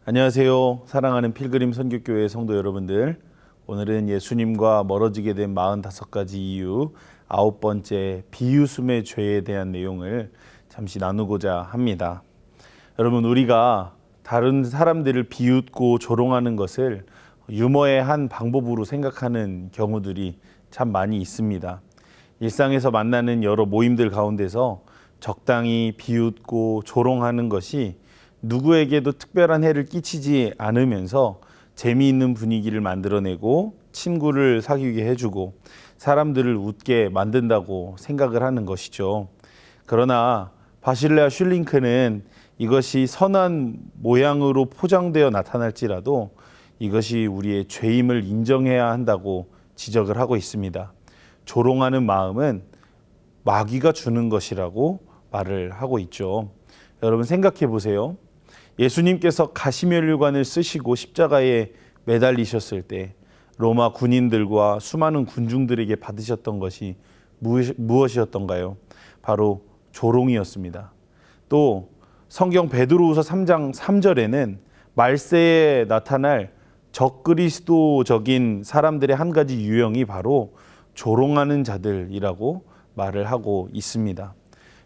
안녕하세요. 사랑하는 필그림 선교교회 성도 여러분들. 오늘은 예수님과 멀어지게 된 45가지 이유 9번째 비웃음의 죄에 대한 내용을 잠시 나누고자 합니다. 여러분, 우리가 다른 사람들을 비웃고 조롱하는 것을 유머의 한 방법으로 생각하는 경우들이 참 많이 있습니다. 일상에서 만나는 여러 모임들 가운데서 적당히 비웃고 조롱하는 것이 누구에게도 특별한 해를 끼치지 않으면서 재미있는 분위기를 만들어내고 친구를 사귀게 해주고 사람들을 웃게 만든다고 생각을 하는 것이죠. 그러나 바실레아 슐링크는 이것이 선한 모양으로 포장되어 나타날지라도 이것이 우리의 죄임을 인정해야 한다고 지적을 하고 있습니다. 조롱하는 마음은 마귀가 주는 것이라고 말을 하고 있죠. 여러분, 생각해 보세요. 예수님께서 가시면류관을 쓰시고 십자가에 매달리셨을 때 로마 군인들과 수많은 군중들에게 받으셨던 것이 무엇이었던가요? 바로 조롱이었습니다. 또 성경 베드로후서 3장 3절에는 말세에 나타날 적그리스도적인 사람들의 한 가지 유형이 바로 조롱하는 자들이라고 말을 하고 있습니다.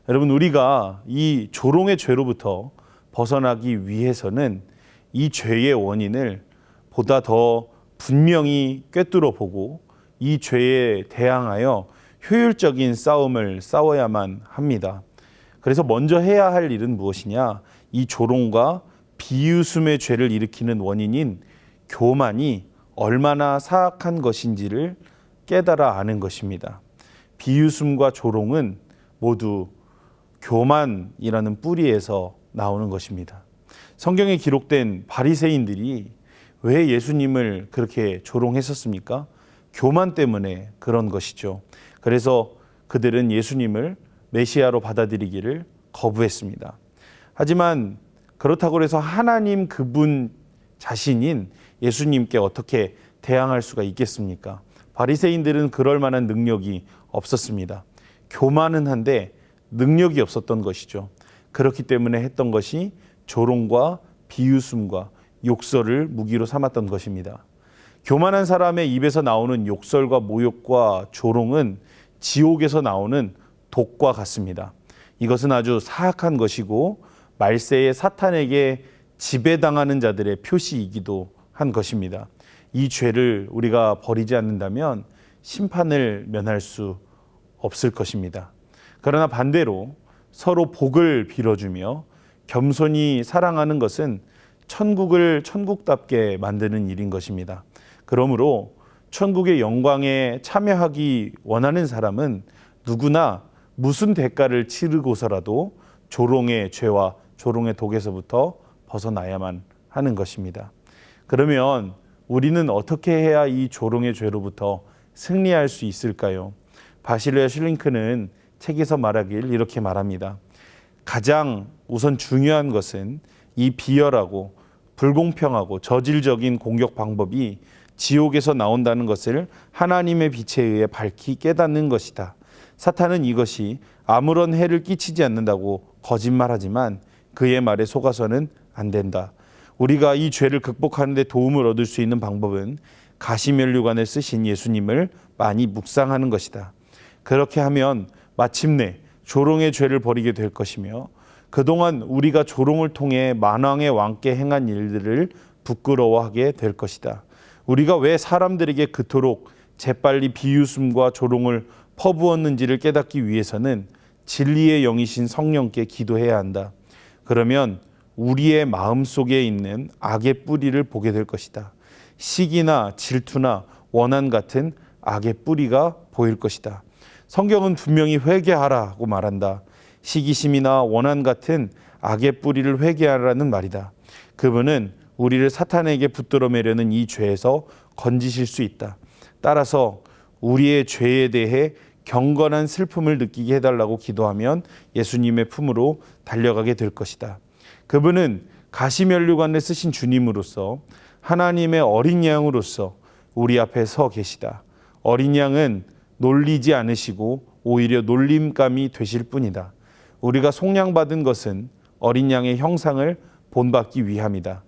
여러분, 우리가 이 조롱의 죄로부터 벗어나기 위해서는 이 죄의 원인을 보다 더 분명히 꿰뚫어 보고 이 죄에 대항하여 효율적인 싸움을 싸워야만 합니다. 그래서 먼저 해야 할 일은 무엇이냐? 이 조롱과 비웃음의 죄를 일으키는 원인인 교만이 얼마나 사악한 것인지를 깨달아 아는 것입니다. 비웃음과 조롱은 모두 교만이라는 뿌리에서 나오는 것입니다. 성경에 기록된 바리새인들이 왜 예수님을 그렇게 조롱했었습니까? 교만 때문에 그런 것이죠. 그래서 그들은 예수님을 메시아로 받아들이기를 거부했습니다. 하지만 그렇다고 해서 하나님 그분 자신인 예수님께 어떻게 대항할 수가 있겠습니까? 바리새인들은 그럴 만한 능력이 없었습니다. 교만은 한데 능력이 없었던 것이죠. 그렇기 때문에 했던 것이 조롱과 비웃음과 욕설을 무기로 삼았던 것입니다. 교만한 사람의 입에서 나오는 욕설과 모욕과 조롱은 지옥에서 나오는 독과 같습니다. 이것은 아주 사악한 것이고 말세의 사탄에게 지배당하는 자들의 표시이기도 한 것입니다. 이 죄를 우리가 버리지 않는다면 심판을 면할 수 없을 것입니다. 그러나 반대로 서로 복을 빌어주며 겸손히 사랑하는 것은 천국을 천국답게 만드는 일인 것입니다. 그러므로 천국의 영광에 참여하기 원하는 사람은 누구나 무슨 대가를 치르고서라도 조롱의 죄와 조롱의 독에서부터 벗어나야만 하는 것입니다. 그러면 우리는 어떻게 해야 이 조롱의 죄로부터 승리할 수 있을까요? 바실레아 슐링크는 책에서 말하길 이렇게 말합니다. 가장 우선 중요한 것은 이 비열하고 불공평하고 저질적인 공격 방법이 지옥에서 나온다는 것을 하나님의 빛에 의해 밝히 깨닫는 것이다. 사탄은 이것이 아무런 해를 끼치지 않는다고 거짓말하지만 그의 말에 속아서는 안 된다. 우리가 이 죄를 극복하는 데 도움을 얻을 수 있는 방법은 가시면류관을 쓰신 예수님을 많이 묵상하는 것이다. 그렇게 하면 마침내 조롱의 죄를 버리게 될 것이며 그동안 우리가 조롱을 통해 만왕의 왕께 행한 일들을 부끄러워하게 될 것이다. 우리가 왜 사람들에게 그토록 재빨리 비웃음과 조롱을 퍼부었는지를 깨닫기 위해서는 진리의 영이신 성령께 기도해야 한다. 그러면 우리의 마음속에 있는 악의 뿌리를 보게 될 것이다. 시기나 질투나 원한 같은 악의 뿌리가 보일 것이다. 성경은 분명히 회개하라고 말한다. 시기심이나 원한 같은 악의 뿌리를 회개하라는 말이다. 그분은 우리를 사탄에게 붙들어 매려는 이 죄에서 건지실 수 있다. 따라서 우리의 죄에 대해 경건한 슬픔을 느끼게 해달라고 기도하면 예수님의 품으로 달려가게 될 것이다. 그분은 가시면류관을 쓰신 주님으로서 하나님의 어린 양으로서 우리 앞에 서 계시다. 어린 양은 놀리지 않으시고 오히려 놀림감이 되실 뿐이다. 우리가 속량받은 것은 어린 양의 형상을 본받기 위함이다.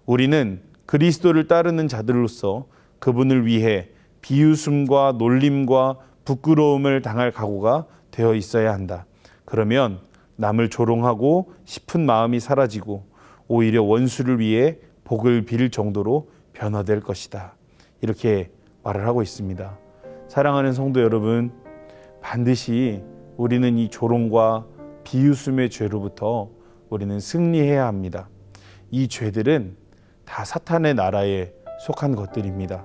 우리는 그리스도를 따르는 자들로서 그분을 위해 비웃음과 놀림과 부끄러움을 당할 각오가 되어 있어야 한다. 그러면 남을 조롱하고 싶은 마음이 사라지고 오히려 원수를 위해 복을 빌 정도로 변화될 것이다. 이렇게 말을 하고 있습니다. 사랑하는 성도 여러분, 반드시 우리는 이 조롱과 비웃음의 죄로부터 우리는 승리해야 합니다. 이 죄들은 다 사탄의 나라에 속한 것들입니다.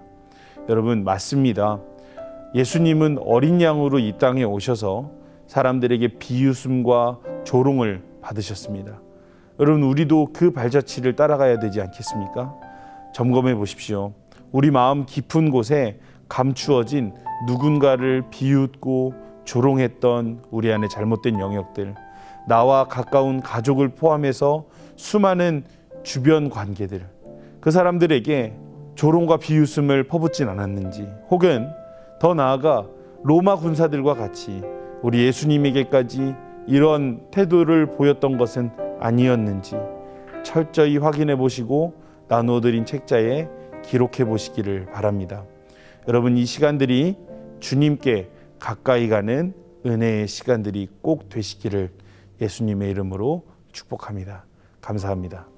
여러분, 맞습니다. 예수님은 어린 양으로 이 땅에 오셔서 사람들에게 비웃음과 조롱을 받으셨습니다. 여러분, 우리도 그 발자취를 따라가야 되지 않겠습니까? 점검해 보십시오. 우리 마음 깊은 곳에 감추어진 누군가를 비웃고 조롱했던 우리 안에 잘못된 영역들, 나와 가까운 가족을 포함해서 수많은 주변 관계들, 그 사람들에게 조롱과 비웃음을 퍼붓진 않았는지, 혹은 더 나아가 로마 군사들과 같이 우리 예수님에게까지 이런 태도를 보였던 것은 아니었는지 철저히 확인해 보시고 나누어 드린 책자에 기록해 보시기를 바랍니다. 여러분, 이 시간들이 주님께 가까이 가는 은혜의 시간들이 꼭 되시기를 예수님의 이름으로 축복합니다. 감사합니다.